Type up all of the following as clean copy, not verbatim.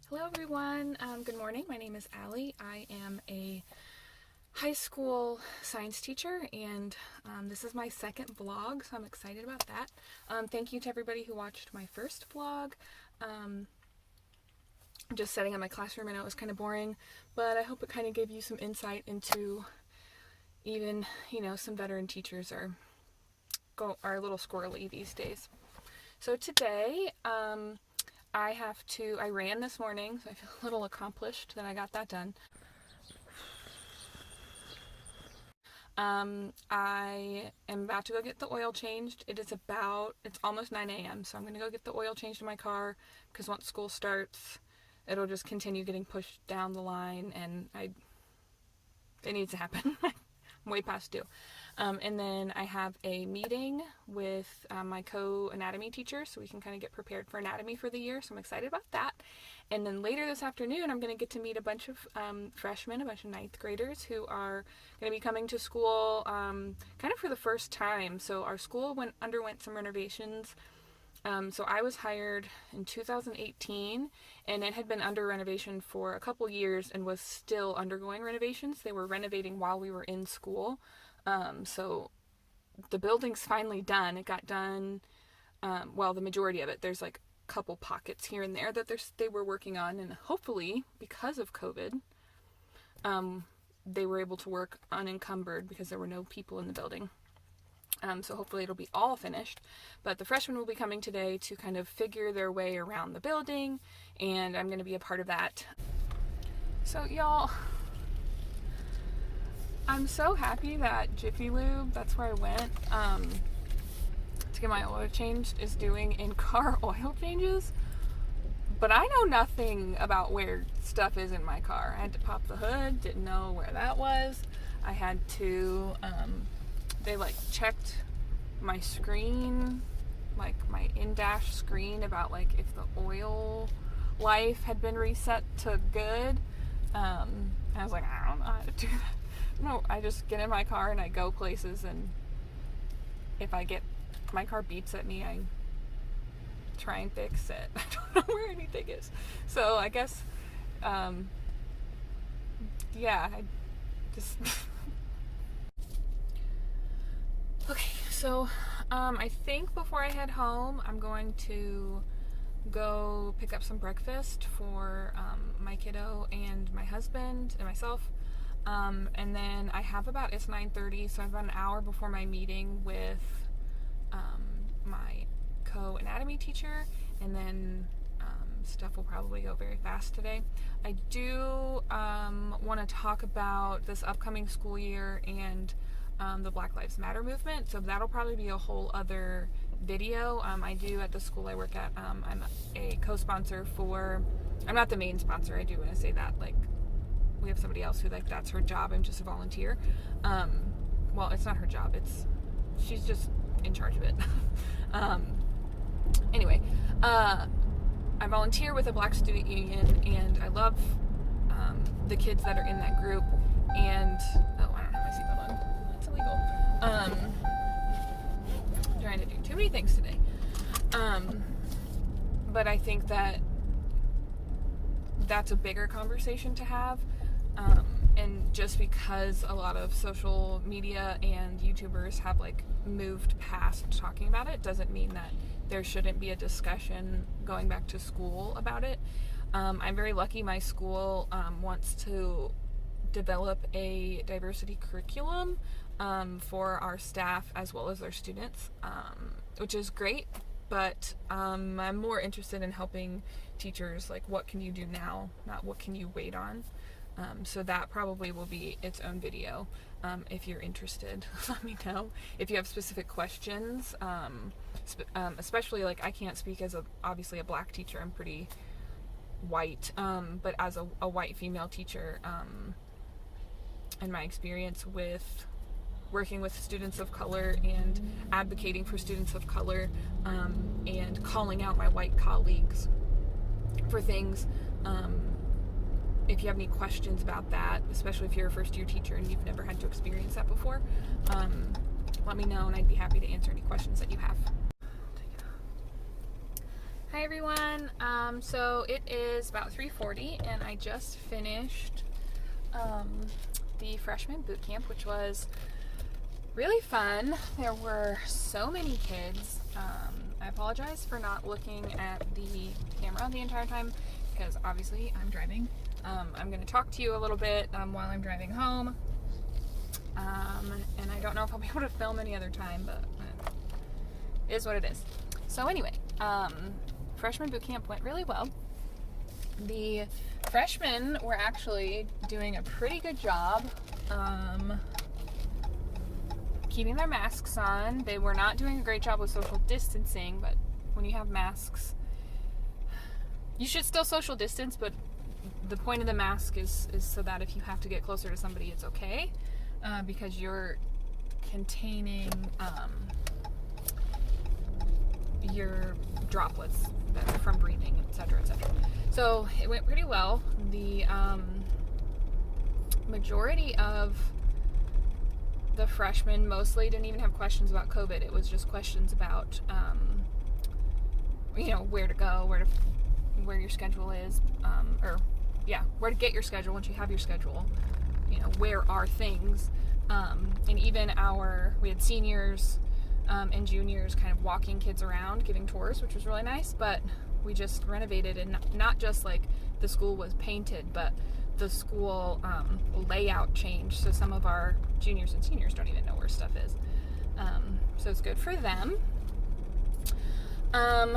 Hello everyone, good morning. My name is Allie. I am a high school science teacher and this is my second vlog, so I'm excited about that. Thank you to everybody who watched my first vlog. Just setting up my classroom. I know it was kind of boring, but I hope it kind of gave you some insight into even, some veteran teachers are a little squirrely these days. So today, I ran this morning, so I feel a little accomplished that I got that done. I am about to go get the oil changed. It's almost 9 a.m., so I'm going to go get the oil changed in my car, because once school starts, it'll just continue getting pushed down the line, and it needs to happen. I'm way past due. And then I have a meeting with my co-anatomy teacher, so we can kind of get prepared for anatomy for the year, so I'm excited about that. And then later this afternoon, I'm going to get to meet a bunch of freshmen, a bunch of ninth graders who are going to be coming to school kind of for the first time. So our school underwent some renovations. So I was hired in 2018, and it had been under renovation for a couple years and was still undergoing renovations. They were renovating while we were in school. So the building's finally done. It got done, the majority of it. There's like a couple pockets here and there that they were working on, and hopefully, because of COVID, they were able to work unencumbered because there were no people in the building. So hopefully it'll be all finished, but the freshmen will be coming today to kind of figure their way around the building, and I'm going to be a part of that. So y'all, I'm so happy that Jiffy Lube, that's where I went to get my oil changed, is doing in-car oil changes, but I know nothing about where stuff is in my car. I had to pop the hood, didn't know where that was. I had to, they checked my screen, my in-dash screen, about if the oil life had been reset to good. I was like, I don't know how to do that. No, I just get in my car and I go places, and if my car beeps at me, I try and fix it. I don't know where anything is. So I guess, I just... Okay, so I think before I head home, I'm going to go pick up some breakfast for my kiddo and my husband and myself. And then I have it's 9:30, so I've got an hour before my meeting with my co-anatomy teacher, and then stuff will probably go very fast today. I do want to talk about this upcoming school year and the Black Lives Matter movement, so that'll probably be a whole other video. I do, at the school I work at, I'm a co-sponsor for, I'm not the main sponsor, I do want to say that, we have somebody else who, that's her job. I'm just a volunteer. Well, it's not her job. She's just in charge of it. Anyway, I volunteer with a Black Student Union, and I love the kids that are in that group. And I don't have my seatbelt on. That's illegal. I'm trying to do too many things today. But I think that's a bigger conversation to have. And just because a lot of social media and YouTubers have moved past talking about it, doesn't mean that there shouldn't be a discussion going back to school about it. I'm very lucky my school wants to develop a diversity curriculum for our staff as well as their students, which is great, but I'm more interested in helping teachers, what can you do now, not what can you wait on. So that probably will be its own video. If you're interested, let me know. If you have specific questions, especially I can't speak as obviously a Black teacher, I'm pretty white, but as a white female teacher, and my experience with working with students of color and advocating for students of color, and calling out my white colleagues for things, if you have any questions about that, especially if you're a first-year teacher and you've never had to experience that before, let me know, and I'd be happy to answer any questions that you have. Hi everyone. So it is about 3:40 and I just finished the freshman boot camp, which was really fun. There were so many kids. I apologize for not looking at the camera the entire time because obviously I'm driving. I'm going to talk to you a little bit while I'm driving home. And I don't know if I'll be able to film any other time, but it is what it is. So anyway, freshman boot camp went really well. The freshmen were actually doing a pretty good job keeping their masks on. They were not doing a great job with social distancing, but when you have masks, you should still social distance, but the point of the mask is so that if you have to get closer to somebody, it's okay, because you're containing your droplets from breathing, etc., etc. So it went pretty well. The majority of the freshmen mostly didn't even have questions about COVID. It was just questions about, where to go, where your schedule is, where to get your schedule once you have your schedule. Where are things, and even we had seniors and juniors kind of walking kids around, giving tours, which was really nice. But we just renovated, and not just like the school was painted, but the school layout changed, so some of our juniors and seniors don't even know where stuff is. So it's good for them. And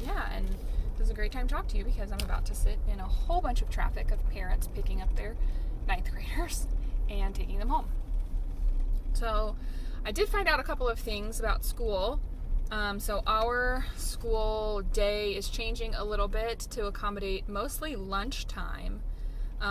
it was a great time to talk to you because I'm about to sit in a whole bunch of traffic of parents picking up their 9th graders and taking them home. So I did find out a couple of things about school. So our school day is changing a little bit to accommodate mostly lunchtime,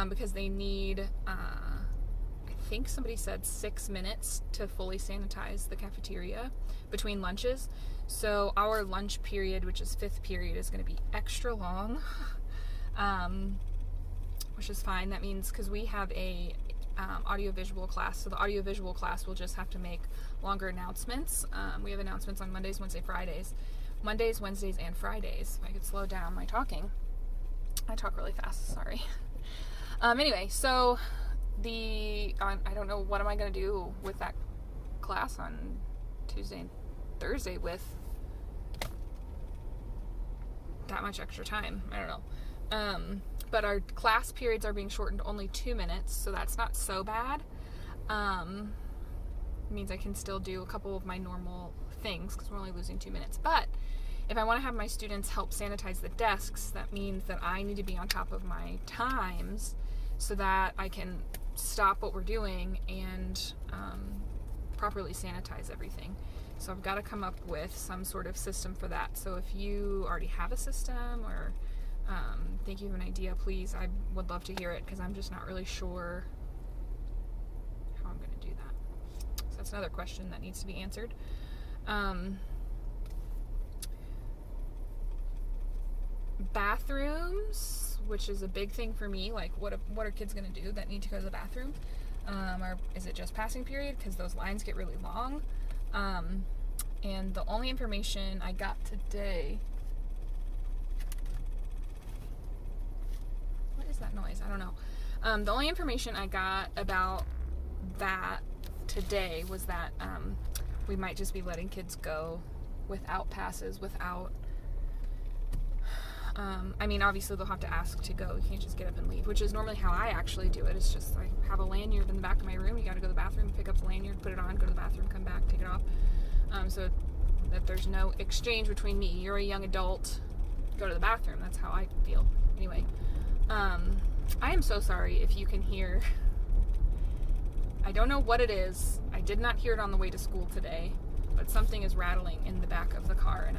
because they need, I think somebody said 6 minutes to fully sanitize the cafeteria between lunches. So our lunch period, which is 5th period, is going to be extra long, which is fine. That means because we have a audiovisual class, so the audiovisual class will just have to make longer announcements. We have announcements on Mondays, Mondays, Wednesdays, and Fridays. If I could slow down my talking. I talk really fast, sorry. Anyway, so I don't know what am I going to do with that class on Tuesday and Thursday with that much extra time. I don't know. But our class periods are being shortened to only 2 minutes, so that's not so bad. It means I can still do a couple of my normal things because we're only losing 2 minutes. But if I want to have my students help sanitize the desks, that means that I need to be on top of my times so that I can stop what we're doing and properly sanitize everything. So I've got to come up with some sort of system for that. So if you already have a system or think you have an idea, please, I would love to hear it because I'm just not really sure how I'm going to do that. So that's another question that needs to be answered. Bathrooms, which is a big thing for me. Like, what are kids going to do that need to go to the bathroom? Or is it just passing period? Because those lines get really long. And the only information I got today... What is that noise? I don't know. The only information I got about that today was that we might just be letting kids go without passes, without... obviously they'll have to ask to go. You can't just get up and leave, which is normally how I actually do it. It's just I have a lanyard in the back of my room. You got to go to the bathroom, pick up the lanyard, put it on, go to the bathroom, come back, take it off. So that there's no exchange between me. You're a young adult. Go to the bathroom. That's how I feel. Anyway, I am so sorry if you can hear. I don't know what it is. I did not hear it on the way to school today, but something is rattling in the back of the car, and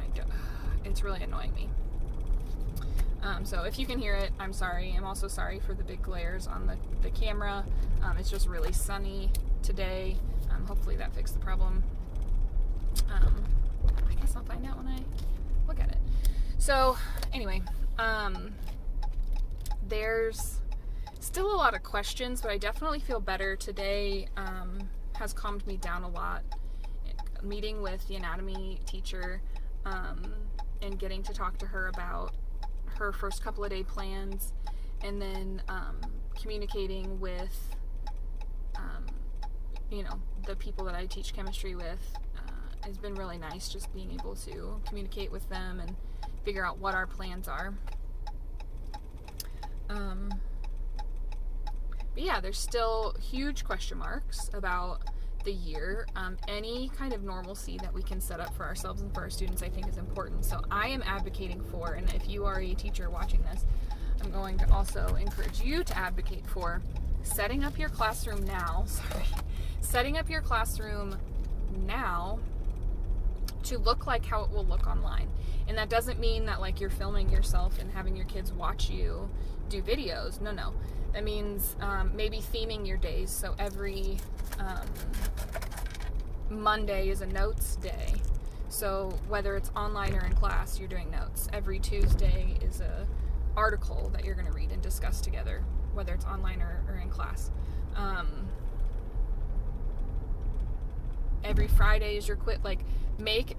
it's really annoying me. So if you can hear it, I'm sorry. I'm also sorry for the big glares on the camera. It's just really sunny today. Hopefully that fixed the problem. I guess I'll find out when I look at it. So anyway, there's still a lot of questions, but I definitely feel better today. Has calmed me down a lot. Meeting with the anatomy teacher, and getting to talk to her about her first couple of day plans, and then communicating with the people that I teach chemistry with has been really nice, just being able to communicate with them and figure out what our plans are. But yeah, there's still huge question marks about the year. Any kind of normalcy that we can set up for ourselves and for our students, I think, is important. So I am advocating for, and if you are a teacher watching this, I'm going to also encourage you to advocate for setting up your classroom now. Setting up your classroom now to look like how it will look online. And that doesn't mean that like you're filming yourself and having your kids watch you do videos. No. That means maybe theming your days. So every Monday is a notes day. So whether it's online or in class, you're doing notes. Every Tuesday is a article that you're going to read and discuss together, whether it's online or in class. Every Friday is your make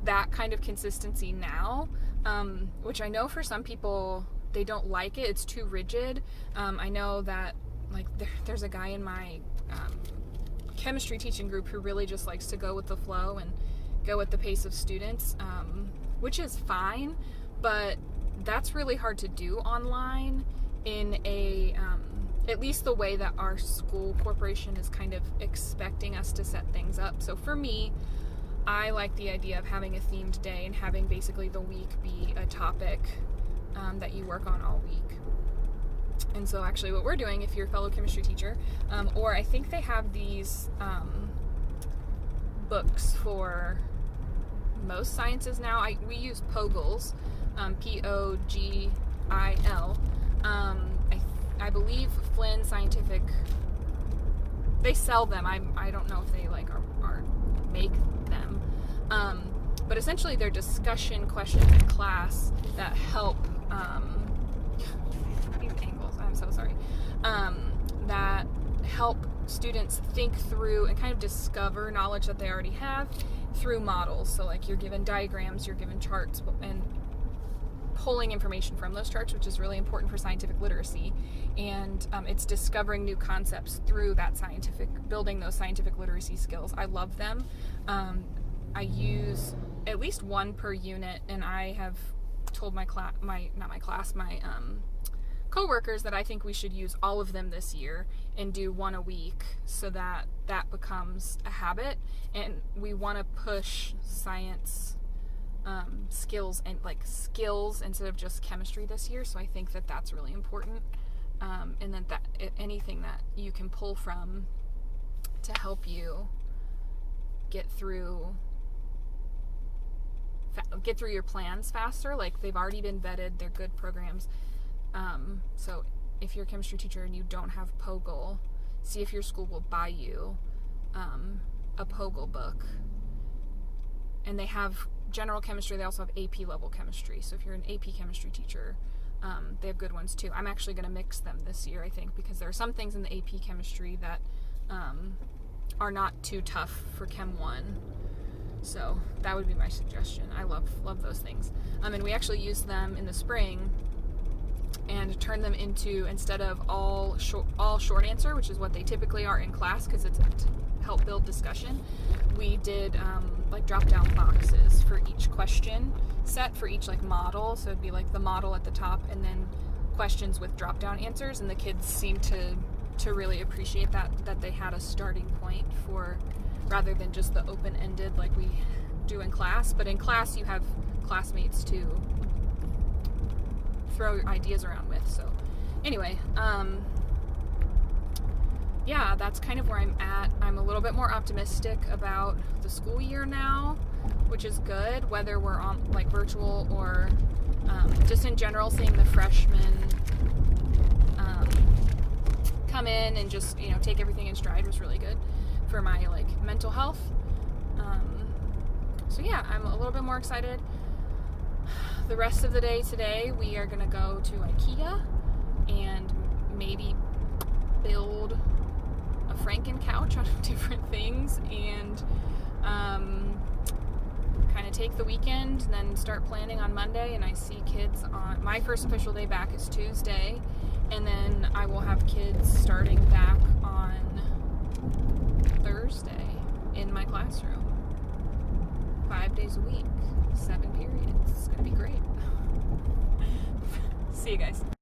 that kind of consistency now, which I know for some people, they don't like it. It's too rigid. I know that there's a guy in my chemistry teaching group who really just likes to go with the flow and go with the pace of students, which is fine, but that's really hard to do online in a at least the way that our school corporation is kind of expecting us to set things up. So for me, I like the idea of having a themed day and having basically the week be a topic that you work on all week. And so actually what we're doing, if you're a fellow chemistry teacher, or I think they have these books for most sciences now. We use Pogles, Pogil. I believe Flynn Scientific, they sell them. I don't know if they are make them. But essentially they're discussion questions in class that help, these angles, I'm so sorry, that help students think through and kind of discover knowledge that they already have through models. So you're given diagrams, you're given charts, and pulling information from those charts, which is really important for scientific literacy. And it's discovering new concepts through that building those scientific literacy skills. I love them. I use at least one per unit, and I have told my coworkers that I think we should use all of them this year and do one a week, so that becomes a habit. And we want to push science skills and skills instead of just chemistry this year. So I think that that's really important. And then anything that you can pull from to help you get through your plans faster. They've already been vetted, they're good programs. So if you're a chemistry teacher and you don't have Pogle, see if your school will buy you a Pogle book. And they have general chemistry, they also have AP level chemistry. So if you're an AP chemistry teacher, they have good ones too. I'm actually going to mix them this year, I think, because there are some things in the AP chemistry that are not too tough for Chem 1. So that would be my suggestion. I love those things. And we actually use them in the spring and turn them into, instead of all short answer, which is what they typically are in class because it's to help build discussion, we did drop down boxes for each question set for each model. So it'd be the model at the top and then questions with drop down answers, and the kids seemed to really appreciate that they had a starting point for, rather than just the open-ended like we do in class. But in class you have classmates to throw ideas around with. So anyway, yeah, that's kind of where I'm at. I'm a little bit more optimistic about the school year now, which is good, whether we're on virtual or just in general, seeing the freshmen come in and just take everything in stride was really good for my mental health. So yeah, I'm a little bit more excited. The rest of the day today, we are gonna go to IKEA and maybe build a Franken couch out of different things, and kind of take the weekend and then start planning on Monday, and I see kids on my first official day back is Tuesday, and then I will have kids starting back on Thursday in my classroom. 5 days a week, 7 periods. It's gonna be great. See you guys.